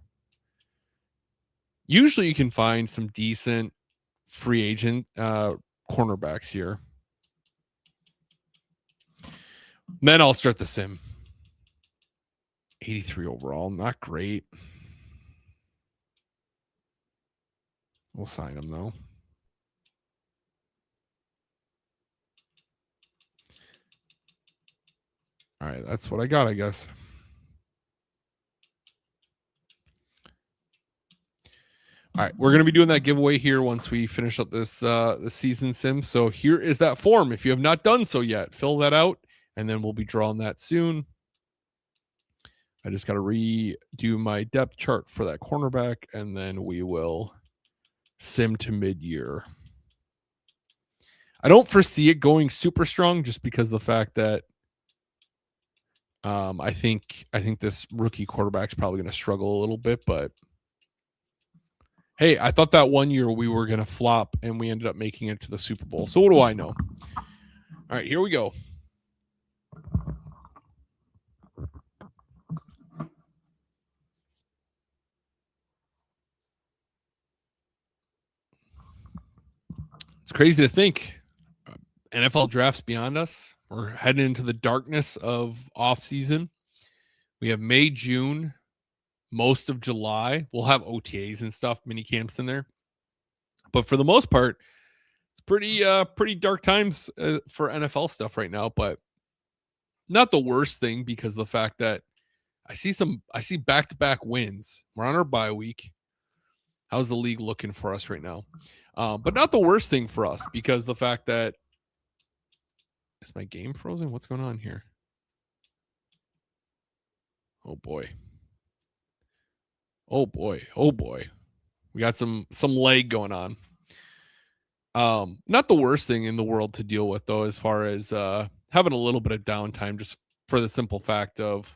Usually you can find some decent free agent cornerbacks here. Then I'll start the sim. 83 overall. Not great. We'll sign him though. All right, that's what I got, I guess. All right, we're going to be doing that giveaway here once we finish up this the season sim. So here is that form. If you have not done so yet, fill that out, and then we'll be drawing that soon. I just got to redo my depth chart for that cornerback, and then we will sim to mid-year. I don't foresee it going super strong just because of the fact that I think this rookie quarterback's probably going to struggle a little bit, but hey, I thought that one year we were going to flop and we ended up making it to the Super Bowl. So what do I know? All right, here we go. It's crazy to think NFL drafts beyond us. We're heading into the darkness of off season. We have May, June, most of July. We'll have OTAs and stuff, mini camps in there. But for the most part, it's pretty dark times for NFL stuff right now, but not the worst thing because of the fact that I see back-to-back wins. We're on our bye week. How's the league looking for us right now? But not the worst thing for us because the fact that is my game frozen? What's going on here? Oh boy. We got some leg going on. Not the worst thing in the world to deal with though, as far as having a little bit of downtime, just for the simple fact of,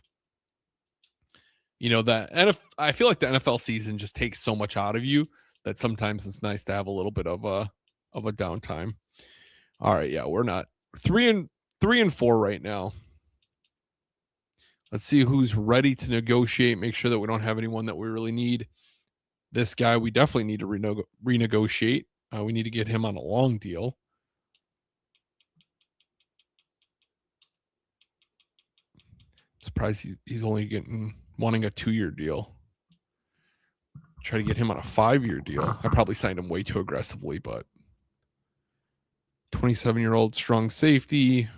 that I feel like the NFL season just takes so much out of you that sometimes it's nice to have a little bit of a downtime. All right, yeah, we're not 3-4 right now. Let's see who's ready to negotiate. Make sure that we don't have anyone that we really need. This guy, we definitely need to renegotiate. We need to get him on a long deal. Surprised he's only wanting a 2-year deal. Try to get him on a 5-year deal. I probably signed him way too aggressively, but 27-year-old strong safety.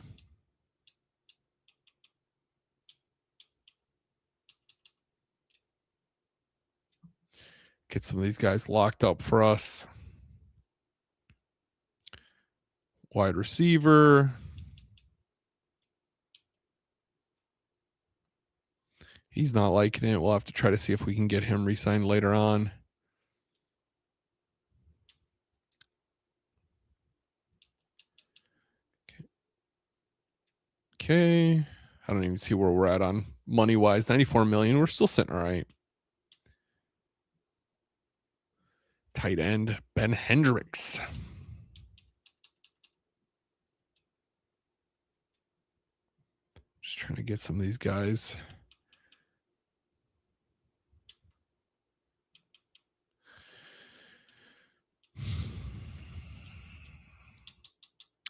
Get some of these guys locked up for us. Wide receiver. He's not liking it. We'll have to try to see if we can get him re-signed later on. Okay. I don't even see where we're at on money-wise. 94 million. We're still sitting all right. Tight end, Ben Hendricks. Just trying to get some of these guys.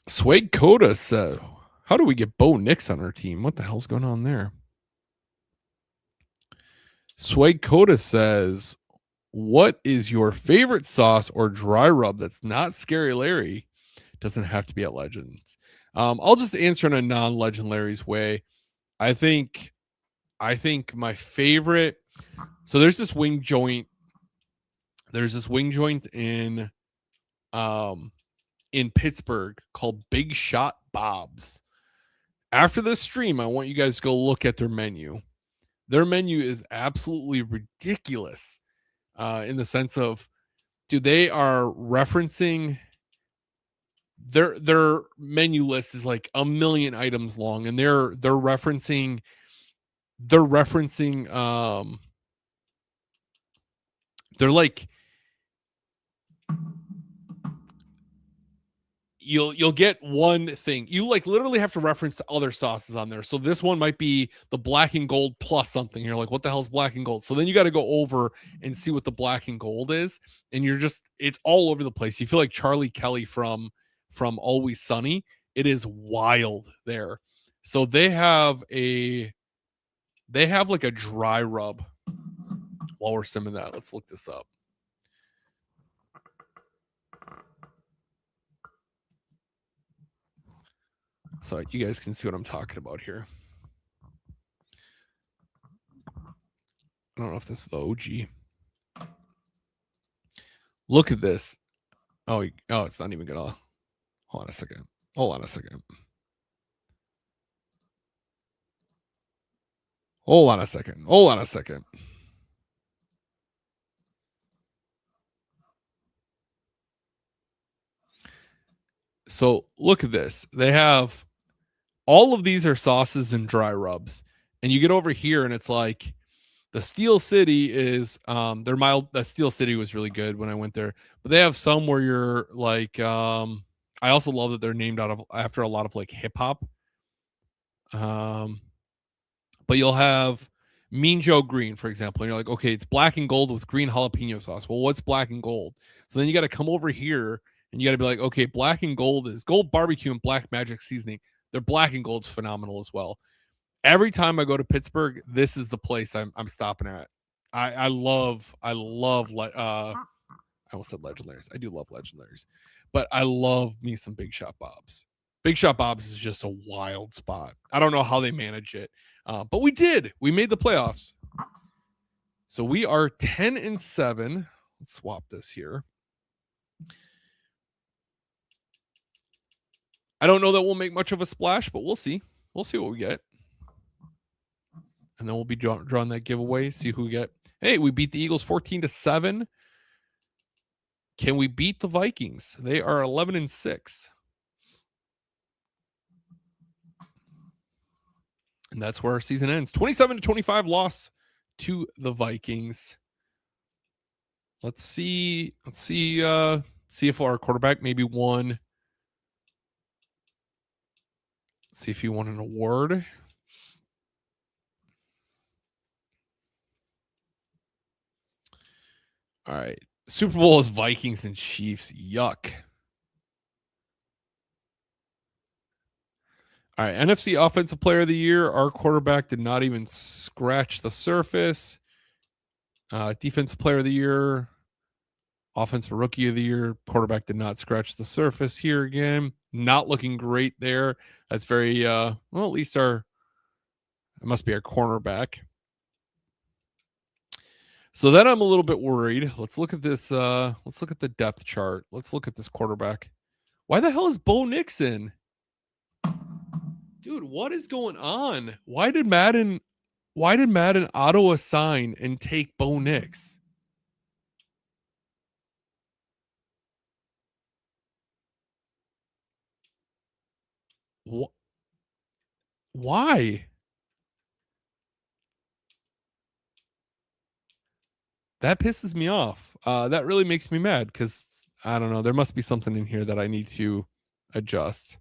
Swag Coda said, how do we get Bo Nix on our team? What the hell's going on there? Swag Coda says, what is your favorite sauce or dry rub that's not Scary Larry? Doesn't have to be at Legends. I'll just answer in a non-Legend Larry's way. I think my favorite. So there's this wing joint. There's this wing joint in Pittsburgh called Big Shot Bob's. After this stream, I want you guys to go look at their menu. Their menu is absolutely ridiculous, in the sense of, dude, they are referencing their menu list is like a million items long, and they're referencing they're like, you'll get one thing. You like literally have to reference to other sauces on there. So this one might be the black and gold plus something. You're like, what the hell's black and gold? So then you got to go over and see what the black and gold is. And it's all over the place. You feel like Charlie Kelly from Always Sunny. It is wild there. So they have like a dry rub. While we're simming that, let's look this up. So you guys can see what I'm talking about here. I don't know if this is the OG. Look at this. Oh, it's not even gonna. Hold on a second. Hold on a second. Hold on a second. Hold on a second. So look at this. They have all of these are sauces and dry rubs. And you get over here and it's like the Steel City is they're mild. The Steel City was really good when I went there. But they have some where you're like I also love that they're named after a lot of like hip hop. But you'll have Mean Joe Green, for example, and you're like, okay, it's black and gold with green jalapeno sauce. Well, what's black and gold? So then you got to come over here and you got to be like, okay, black and gold is gold barbecue and black magic seasoning. Their black and gold's phenomenal as well. Every time I go to Pittsburgh, this is the place I'm stopping at. I love I almost said Legendaries. I do love Legendaries, but I love me some Big Shot Bob's. Big Shot Bob's is just a wild spot. I don't know how they manage it, but we did. We made the playoffs. So we are 10-7. Let's swap this here. I don't know that we'll make much of a splash, but we'll see. We'll see what we get. And then we'll be drawing that giveaway, see who we get. Hey, we beat the Eagles 14-7. Can we beat the Vikings? They are 11-6. And that's where our season ends. 27-25 loss to the Vikings. Let's see if our quarterback maybe won. Let's see if he won an award. All right. Super Bowl is Vikings and Chiefs. Yuck. All right. NFC Offensive Player of the Year. Our quarterback did not even scratch the surface. Defensive Player of the Year. Offensive Rookie of the Year. Quarterback did not scratch the surface here again. Not looking great there. That's very, well, at least it must be our cornerback. So then I'm a little bit worried. Let's look at this. Let's look at the depth chart. Let's look at this quarterback. Why the hell is Bo Nix in? Dude, what is going on? Why did Madden auto assign and take Bo Nix? Why? That pisses me off. That really makes me mad because I don't know. There must be something in here that I need to adjust.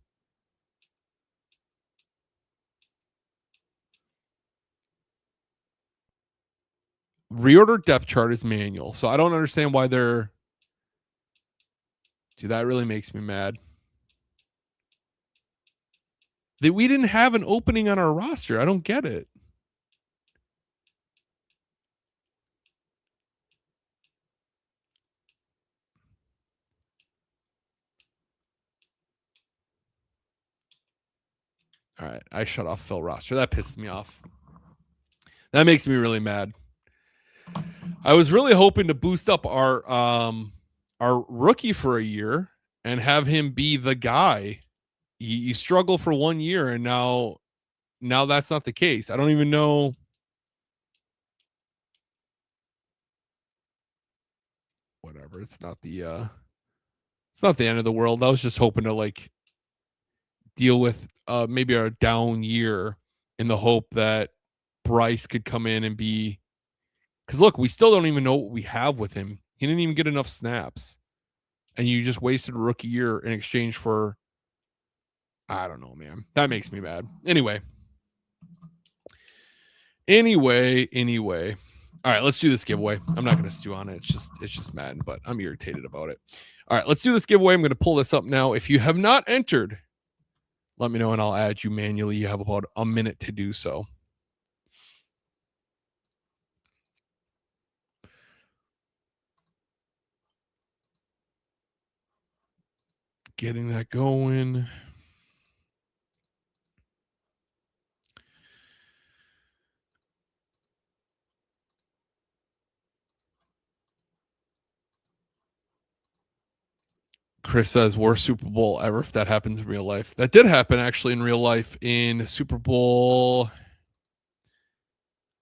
Reorder depth chart is manual, so I don't understand why they're. Dude, that really makes me mad. That we didn't have an opening on our roster. I don't get it. All right, I shut off Phil roster. That pisses me off. That makes me really mad. I was really hoping to boost up our rookie for a year and have him be the guy. He struggled for 1 year, and now that's not the case. I don't even know. Whatever. It's not the end of the world. I was just hoping to like deal with maybe a down year in the hope that Bryce could come in and be. Because look, we still don't even know what we have with him. He didn't even get enough snaps, and you just wasted a rookie year in exchange for. I don't know, man. That makes me mad. Anyway. All right, let's do this giveaway. I'm not going to stew on it. It's just Madden, but I'm irritated about it. All right, let's do this giveaway. I'm going to pull this up now. If you have not entered, let me know and I'll add you manually. You have about a minute to do so. Getting that going. Chris says worst Super Bowl ever if that happens in real life. That did happen actually in real life in Super Bowl.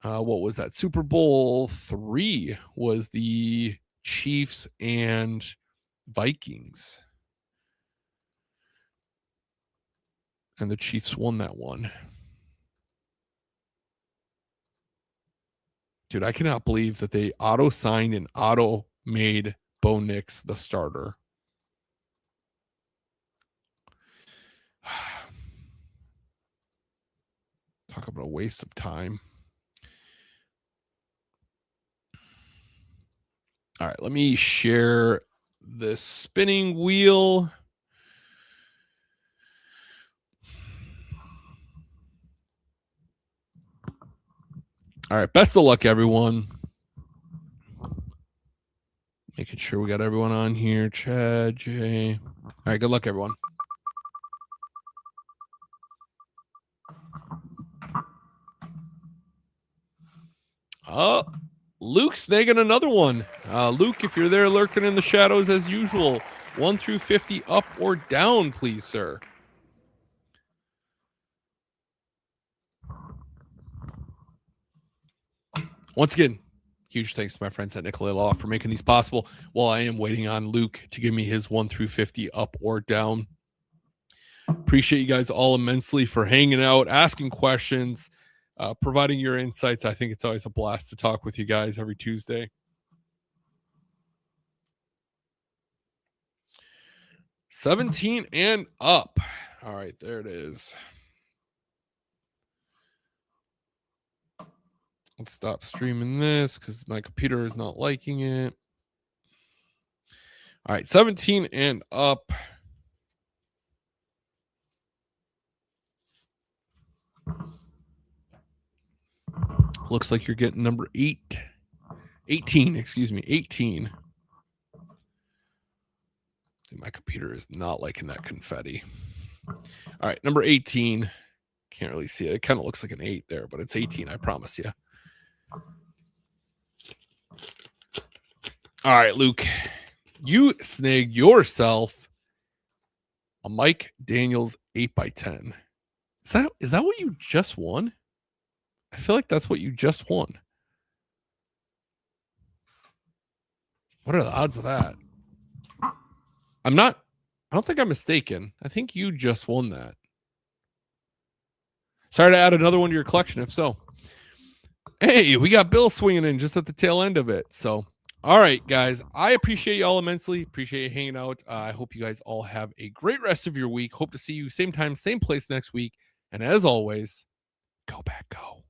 What was that? Super Bowl 3 was the Chiefs and Vikings. And the Chiefs won that one. Dude, I cannot believe that they auto-signed and auto-made Bo Nix the starter. Talk about a waste of time. All right, let me share this spinning wheel. All right, best of luck, everyone. Making sure we got everyone on here. Chad, Jay. All right, good luck, everyone. Oh, Luke's snagging another one. Luke, if you're there lurking in the shadows as usual, 1 through 50, up or down, please, sir. Once again, Huge thanks to my friends at Nicolet Law for making these possible while I am waiting on Luke to give me his 1 through 50 up or down. Appreciate you guys all immensely for hanging out, asking questions, providing your insights. I think it's always a blast to talk with you guys every Tuesday. 17 and up. All right, there it is. Let's stop streaming this because my computer is not liking it. All right, 17 and up. Looks like you're getting number 18, excuse me, 18. My computer is not liking that confetti. All right, number 18. Can't really see it. It kind of looks like an 8 there, but it's 18, I promise you. All right, Luke, you snagged yourself a Mike Daniels 8x10. Is that what you just won? I feel like that's what you just won. What are the odds of that? I don't think I'm mistaken. I think you just won that. Sorry to add another one to your collection, if so. Hey, we got Bill swinging in just at the tail end of it. So, all right, guys, I appreciate you all immensely. Appreciate you hanging out. I hope you guys all have a great rest of your week. Hope to see you same time, same place next week. And as always, go back, go.